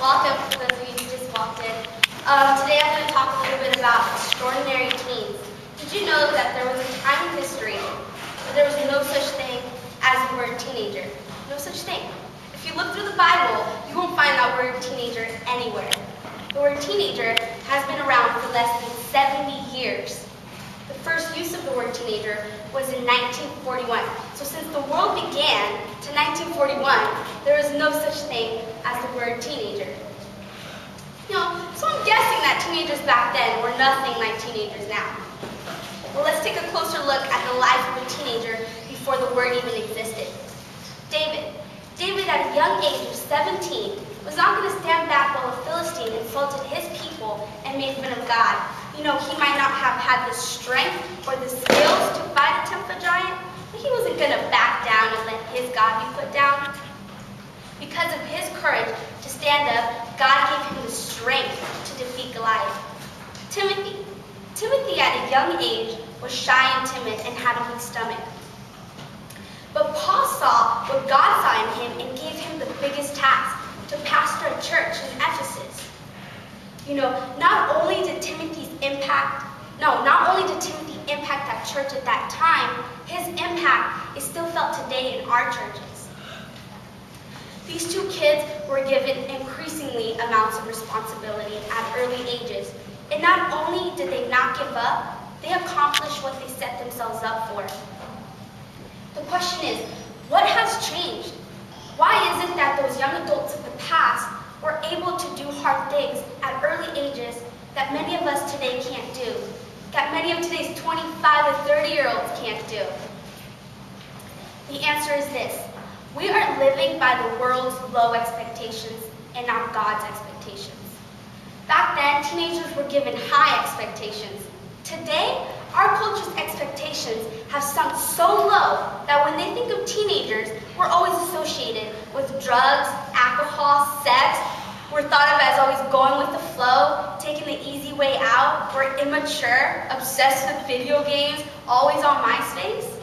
Welcome for those of you who just walked in. Today I'm going to talk a little bit about extraordinary teens. Did you know that there was a time in history where there was no such thing as the word teenager? No such thing. If you look through the Bible, you won't find that word teenager anywhere. The word teenager has been around for less than 70 years. The first use of the word teenager was in 1941. So since the world began to 1941, there was no such thing as the word teenager. So I'm guessing that teenagers back then were nothing like teenagers now. Well, let's take a closer look at the life of a teenager before the word even existed. David at a young age of 17 was not going to stand back while a Philistine insulted his people and made fun of God. He might not have had the strength or the skills to fight a 10-foot giant, but he wasn't going to back down and let his God be put down. Because of his courage to stand up, God gave him the strength to defeat Goliath. Timothy at a young age was shy and timid and had a weak stomach. But Paul saw what God saw in him and gave him the biggest task, to pastor a church in Ephesus. Not only did Timothy impact that church at that time, his impact is still felt today in our churches. These two kids were given increasingly amounts of responsibility at early ages. And not only did they not give up, they accomplished what they set themselves up for. The question is, what has changed? Why is it that those young adults of the past were able to do hard things at early ages that many of us today can't do? That many of today's 25 to 30-year-olds can't do? The answer is this. We are living by the world's low expectations and not God's expectations. Back then, teenagers were given high expectations. Today, our culture's expectations have sunk so low that when they think of teenagers, we're always associated with drugs, alcohol, sex. We're thought of as always going with the flow, taking the easy way out. We're immature, obsessed with video games, always on MySpace.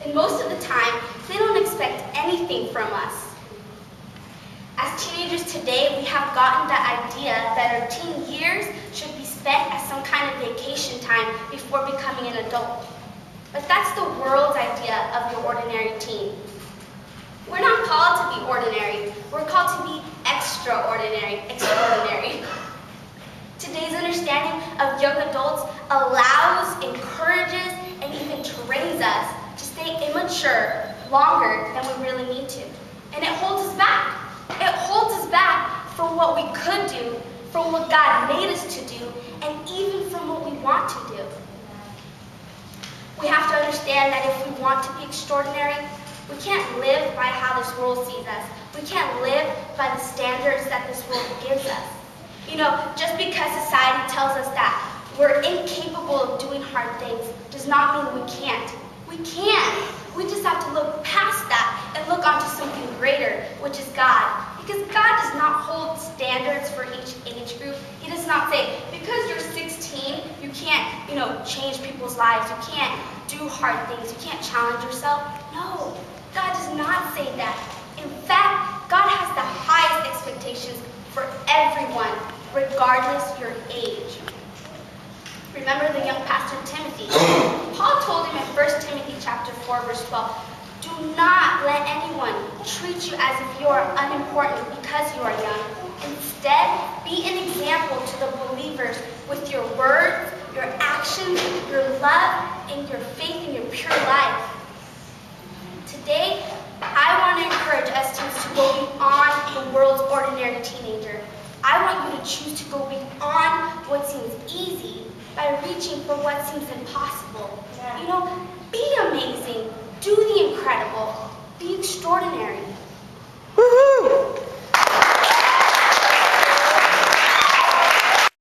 And most of the time, they don't expect anything from us. As teenagers today, we have gotten the idea that our teen years should be spent as some kind of vacation time before becoming an adult. But that's the world's idea of your ordinary teen. We're not called to be ordinary. We're called to be extraordinary. Today's understanding of young adults allows, encourages, and even trains us to stay immature longer than we really need to. And it holds us back. It holds us back from what we could do, from what God made us to do, and even from what we want to do. We have to understand that if we want to be extraordinary, we can't live by how this world sees us. We can't live by the standards that this world gives us. Just because society tells us that we're incapable of doing hard things does not mean we can't. We can. We just have to look past that and look onto something greater, which is God. Because God does not hold standards for each age group. He does not say, because you're 16, you can't, change people's lives. You can't do hard things. You can't challenge yourself. No, God does not say that. In fact, God has the highest expectations for everyone, regardless your age. Remember the young pastor Timothy. Paul told him in 1 Timothy chapter 4, verse 12, do not let anyone treat you as if you are unimportant because you are young. Instead, be an example to the believers with your words, your actions, your love, and your faith in your pure life. Today, I want to encourage us to go beyond the world's ordinary teenager. I want you to choose to go beyond what seems easy by reaching for what seems impossible. Be amazing. Do the incredible. Be extraordinary.